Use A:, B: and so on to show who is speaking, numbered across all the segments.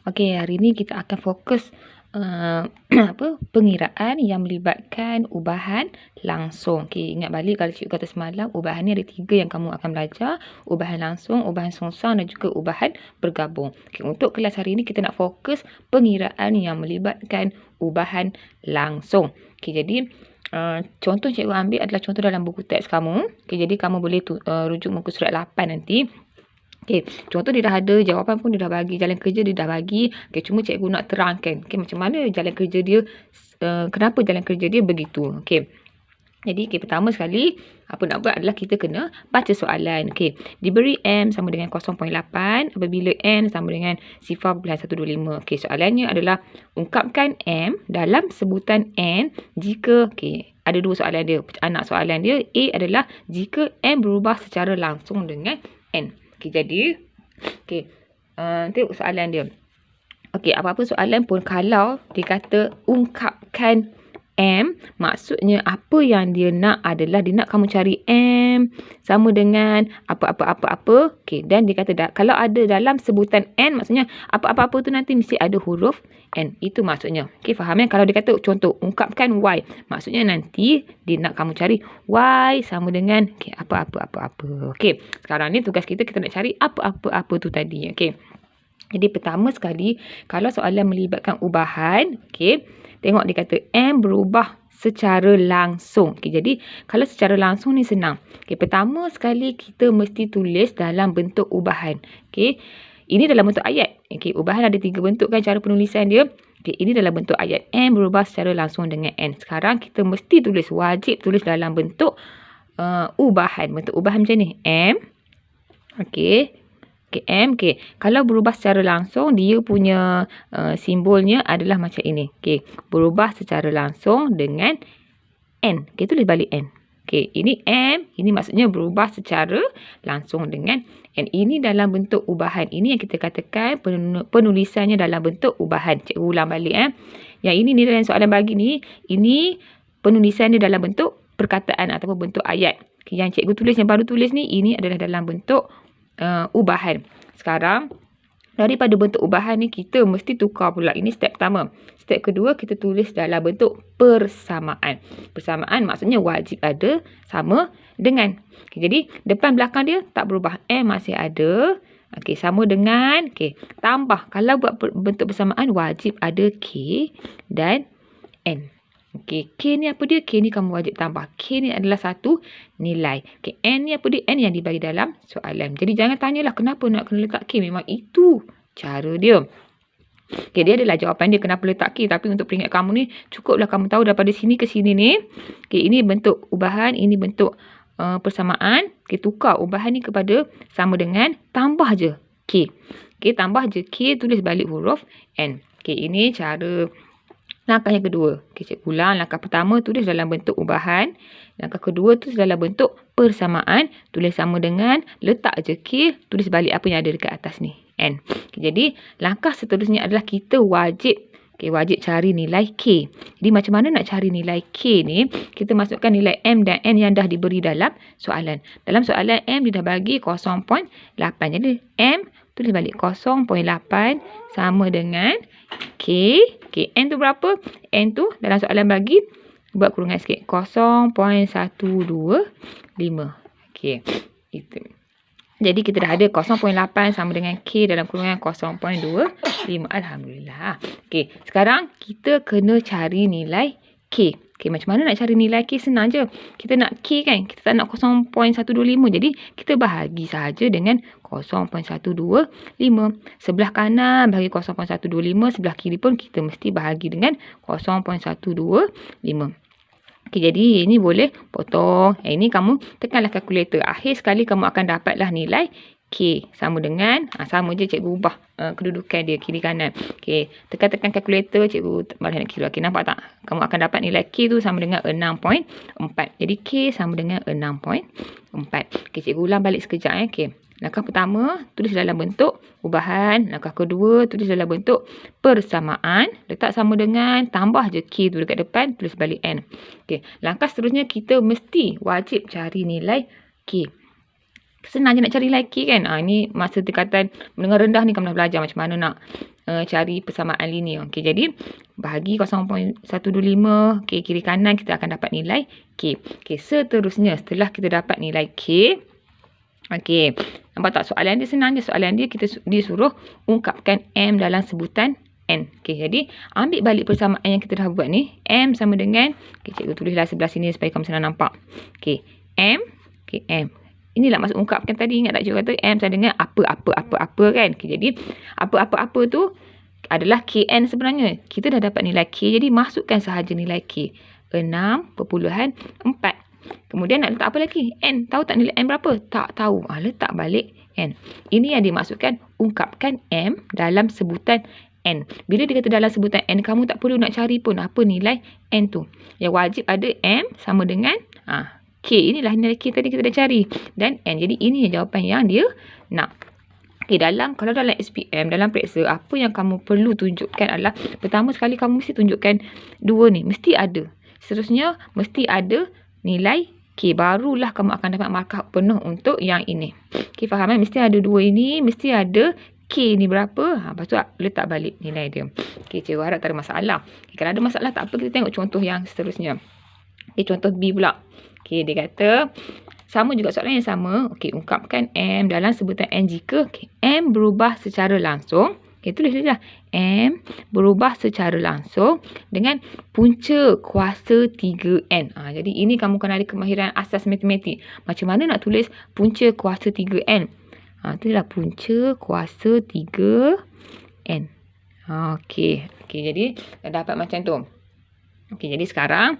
A: Okey, hari ni kita akan fokus pengiraan yang melibatkan ubahan langsung. Okey, ingat balik kalau cikgu kata semalam, ubahan ni ada 3 yang kamu akan belajar. Ubahan langsung, ubahan songsang dan juga ubahan bergabung. Okey, untuk kelas hari ni kita nak fokus pengiraan yang melibatkan ubahan langsung. Okey, jadi contoh cikgu ambil adalah contoh dalam buku teks kamu. Okey, jadi kamu boleh rujuk muka surat 8 nanti. Okey, contoh dia dah ada, jawapan pun dia dah bagi, jalan kerja dia dah bagi. Okey, cuma cikgu nak terangkan. Okey, macam mana jalan kerja dia, kenapa jalan kerja dia begitu. Okey. Jadi, pertama sekali, apa nak buat adalah kita kena baca soalan. Okey, diberi M sama dengan 0.8 apabila N sama dengan 0.125. Okey, soalannya adalah ungkapkan M dalam sebutan N jika, okey, ada 2 soalan dia. Anak soalan dia, A adalah jika M berubah secara langsung dengan N. Okey, jadi, okey, tengok soalan dia. Okey, apa-apa soalan pun kalau dia kata ungkapkan M, maksudnya apa yang dia nak adalah dia nak kamu cari M sama dengan apa-apa-apa-apa. Okey, dan dia kata kalau ada dalam sebutan N, maksudnya apa-apa-apa tu nanti mesti ada huruf N. Itu maksudnya. Okey, faham ya? Kalau dia kata contoh ungkapkan Y, maksudnya nanti dia nak kamu cari Y sama dengan apa-apa-apa-apa. Okey, sekarang ni tugas kita nak cari apa-apa-apa tu tadi. Okey. Jadi pertama sekali, kalau soalan melibatkan ubahan, okey, tengok dia kata M berubah secara langsung. Okey, jadi kalau secara langsung ni senang. Okey, pertama sekali kita mesti tulis dalam bentuk ubahan. Okey, ini dalam bentuk ayat. Okey, ubahan ada 3 bentuk kan cara penulisan dia. Okey, ini dalam bentuk ayat. M berubah secara langsung dengan N. Sekarang kita mesti tulis, wajib tulis dalam bentuk ubahan. Bentuk ubahan macam ni. M. Okey. Okey, M. Okey, kalau berubah secara langsung, dia punya simbolnya adalah macam ini. Okey, berubah secara langsung dengan N. Okey, tulis balik N. Okey, ini M. Ini maksudnya berubah secara langsung dengan N. Ini dalam bentuk ubahan. Ini yang kita katakan penulisannya dalam bentuk ubahan. Cikgu ulang balik. Yang ini ni dalam soalan bagi ni, ini penulisannya dalam bentuk perkataan ataupun bentuk ayat. Okay, yang cikgu tulis, yang baru tulis ni, ini adalah dalam bentuk ubahan. Sekarang, daripada bentuk ubahan ni, kita mesti tukar pula. Ini step pertama. Step kedua, kita tulis dalam bentuk persamaan. Persamaan maksudnya wajib ada sama dengan. Okay, jadi, depan belakang dia tak berubah. M masih ada. Okey, sama dengan. Okey, tambah. Kalau buat bentuk persamaan, wajib ada K dan N. Okey, K ni apa dia? K ni kamu wajib tambah. K ni adalah satu nilai. Okey, N ni apa dia? N yang dibagi dalam soalan. Jadi jangan tanyalah kenapa nak kena letak K. Memang itu cara dia. Okey, dia adalah jawapan dia kenapa letak K. Tapi untuk peringat kamu ni, cukuplah kamu tahu daripada sini ke sini ni. Okey, ini bentuk ubahan, ini bentuk persamaan. Okey, tukar ubahan ni kepada sama dengan, tambah je K. Okey, tambah je K, tulis balik huruf N. Okey, ini cara langkah yang kedua. Okey, cikgu ulang. Langkah pertama, tulis dalam bentuk ubahan. Langkah kedua, tulis dalam bentuk persamaan. Tulis sama dengan, letak je K, tulis balik apa yang ada dekat atas ni, N. Okey, jadi, langkah seterusnya adalah kita wajib, wajib cari nilai K. Jadi, macam mana nak cari nilai K ni? Kita masukkan nilai M dan N yang dah diberi dalam soalan. Dalam soalan M, dia dah bagi 0.8. Jadi, M, tulis balik 0.8 sama dengan K. Okey, N tu berapa? N tu dalam soalan bagi, buat kurungan sikit. 0.125. Okey, itu. Jadi, kita dah ada 0.8 sama dengan K dalam kurungan 0.25. Alhamdulillah. Okey, sekarang kita kena cari nilai K. Okey, macam mana nak cari nilai K? Senang je. Kita nak K kan? Kita tak nak 0.125. Jadi, kita bahagi sahaja dengan 0.125. Sebelah kanan bagi 0.125. Sebelah kiri pun kita mesti bahagi dengan 0.125. Okey, jadi ini boleh potong. Ini kamu tekanlah kalkulator. Akhir sekali kamu akan dapatlah nilai K sama dengan, sama je cikgu ubah kedudukan dia kiri kanan. Okey, tekan-tekan kalkulator, cikgu balik nak kira. Okey, nampak tak? Kamu akan dapat nilai K tu sama dengan 6.4. Jadi K sama dengan 6.4. Okey, cikgu ulang balik sekejap. Okey, langkah pertama, tulis dalam bentuk ubahan. Langkah kedua, tulis dalam bentuk persamaan. Letak sama dengan, tambah je K tu dekat depan, tulis balik N. Okey, langkah seterusnya kita mesti wajib cari nilai K. Senang je nak cari nilai K kan. Ini masa tingkatan menengah rendah ni kamu dah belajar macam mana nak cari persamaan linear. Okey, jadi bahagi 0.125 K kiri kanan, kita akan dapat nilai K. Okey, seterusnya setelah kita dapat nilai K, okey, nampak tak soalan dia senang je. Soalan dia disuruh ungkapkan M dalam sebutan N. Okey, jadi ambil balik persamaan yang kita dah buat ni. M sama dengan, cikgu tulislah sebelah sini supaya kamu senang nampak. Okey, M. Okey, M. Inilah maksud ungkapkan tadi. Ingat tak cikgu kata M sama dengan apa kan. Okay, jadi apa tu adalah KN sebenarnya. Kita dah dapat nilai K. Jadi masukkan sahaja nilai K. 6.4. Kemudian nak letak apa lagi? N. Tahu tak nilai N berapa? Tak tahu. Letak balik N. Ini yang dimaksudkan ungkapkan M dalam sebutan N. Bila dia kata dalam sebutan N, kamu tak perlu nak cari pun apa nilai N tu. Yang wajib ada M sama dengan K. Inilah nilai K tadi kita dah cari. Dan N. Jadi ini jawapan yang dia nak. Okay, kalau dalam SPM, dalam periksa, apa yang kamu perlu tunjukkan adalah, pertama sekali kamu mesti tunjukkan dua ni. Mesti ada. Seterusnya, mesti ada nilai K. Barulah kamu akan dapat markah penuh untuk yang ini. Okay, faham kan? Mesti ada dua ini. Mesti ada K ni berapa. Lepas tu letak balik nilai dia. Okay, cikgu harap tak ada masalah. Okay, kalau ada masalah tak apa, kita tengok contoh yang seterusnya. Okay, contoh B pula. Okay, dia kata, sama juga soalan yang sama. Okay, ungkapkan M dalam sebutan N jika M berubah secara langsung. Okay, tulislah M berubah secara langsung dengan punca kuasa 3N. Jadi ini kamu kena ada kemahiran asas matematik. Macam mana nak tulis punca kuasa 3N? Itulah punca kuasa 3N. Okay, jadi dah dapat macam tu. Okay, jadi sekarang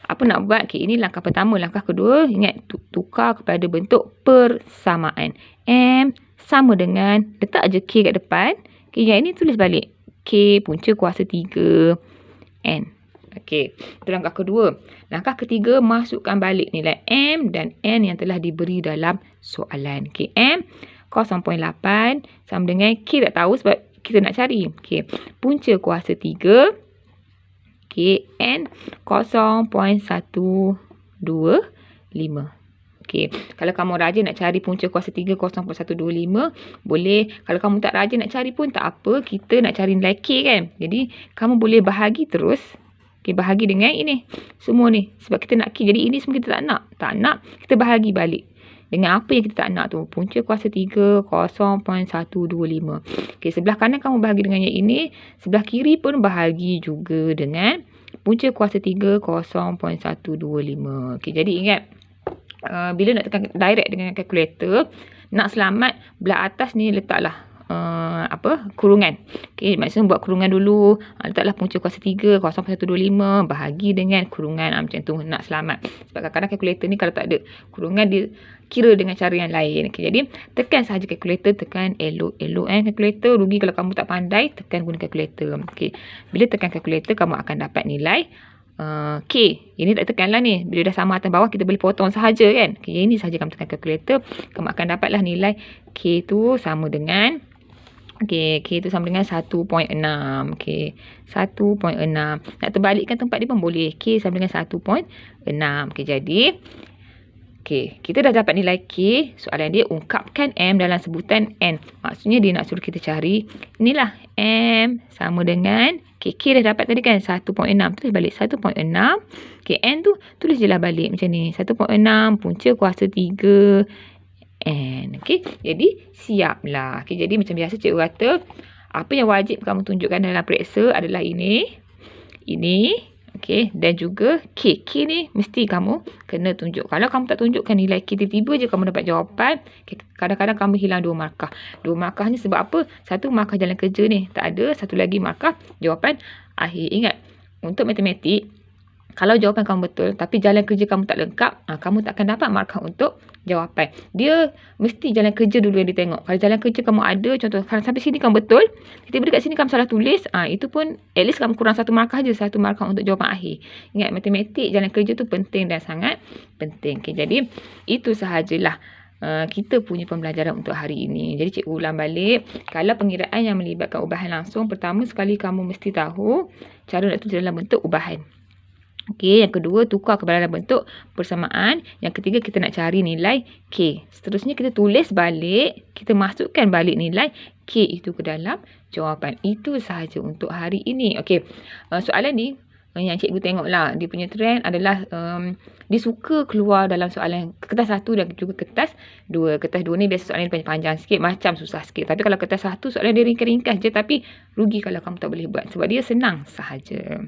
A: apa nak buat? Okay, ini langkah pertama. Langkah kedua, ingat tukar kepada bentuk persamaan. M sama dengan, letak je K kat depan. Okay, yang ini tulis balik. K punca kuasa 3N. Okay, itu langkah kedua. Langkah ketiga, masukkan balik nilai M dan N yang telah diberi dalam soalan. Okay, M 0.8 sama dengan K tak tahu sebab kita nak cari. Okay, punca kuasa 3. Okay, N 0.125. Okay, kalau kamu rajin nak cari punca kuasa 3 0.125, boleh. Kalau kamu tak rajin nak cari pun tak apa, kita nak cari nilai K kan. Jadi, kamu boleh bahagi terus. Okay, bahagi dengan ini. Semua ni. Sebab kita nak K. Jadi, ini semua kita tak nak. Tak nak, kita bahagi balik. Dengan apa yang kita tak nak tu. Punca kuasa 3 0.125. Okay, sebelah kanan kamu bahagi dengan yang ini. Sebelah kiri pun bahagi juga dengan punca kuasa 3 0.125. Okay, jadi ingat. Bila nak tekan direct dengan kalkulator, nak selamat belah atas ni letaklah kurungan. Okay, maksudnya buat kurungan dulu. Letaklah punca kuasa 3 0.125 bahagi dengan kurungan. Macam tu nak selamat. Sebab kadang-kadang kalkulator ni kalau tak ada kurungan, dia kira dengan cara yang lain. Okay, jadi tekan sahaja kalkulator, tekan elok kalkulator. Rugi kalau kamu tak pandai, tekan guna kalkulator. Okay, bila tekan kalkulator, kamu akan dapat nilai K. Ini tak tekanlah ni. Bila dah sama atas bawah, kita boleh potong sahaja kan. Okay, ini sahaja kamu tekan kalkulator, kamu akan dapatlah nilai K tu sama dengan, okay, K tu sama dengan 1.6. Okay, 1.6. Nak terbalikkan tempat dia pun boleh. K sama dengan 1.6. Okay, jadi okay, kita dah dapat nilai K. Soalan dia, ungkapkan M dalam sebutan N. Maksudnya dia nak suruh kita cari, inilah M sama dengan K. K dah dapat tadi kan, 1.6. Tulis balik 1.6. Okay, N tu tulis je lah balik macam ni. 1.6 punca kuasa 3 N. Okay, jadi siaplah. Okay, jadi macam biasa cikgu kata, apa yang wajib kamu tunjukkan dalam periksa adalah ini. Okay, dan juga K. K ni mesti kamu kena tunjuk. Kalau kamu tak tunjukkan nilai K, tiba-tiba je kamu dapat jawapan, kadang-kadang kamu hilang 2 markah. 2 markah ni sebab apa? 1 markah jalan kerja ni tak ada, 1 lagi markah jawapan akhir. Ingat, untuk matematik, kalau jawapan kamu betul tapi jalan kerja kamu tak lengkap, kamu tak akan dapat markah untuk jawapan. Dia mesti jalan kerja dulu yang ditengok. Kalau jalan kerja kamu ada, contoh kalau sampai sini kamu betul, tiba-tiba dekat sini kamu salah tulis, itu pun at least kamu kurang 1 markah je, 1 markah untuk jawapan akhir. Ingat, matematik jalan kerja tu penting dan sangat penting. Okay, jadi itu sahajalah kita punya pembelajaran untuk hari ini. Jadi cikgu ulang balik, kalau pengiraan yang melibatkan ubahan langsung, pertama sekali kamu mesti tahu cara nak tulis dalam bentuk ubahan. Okey, yang kedua tukar ke dalam bentuk persamaan. Yang ketiga kita nak cari nilai K. Seterusnya kita tulis balik, kita masukkan balik nilai K itu ke dalam jawapan. Itu sahaja untuk hari ini. Okey, soalan ni yang cikgu tengoklah dia punya trend adalah dia suka keluar dalam soalan kertas 1 dan juga kertas 2. Kertas 2 ni biasa soalan dia panjang sikit, macam susah sikit. Tapi kalau kertas 1 soalan dia ringkas-ringkas je, tapi rugi kalau kamu tak boleh buat sebab dia senang sahaja.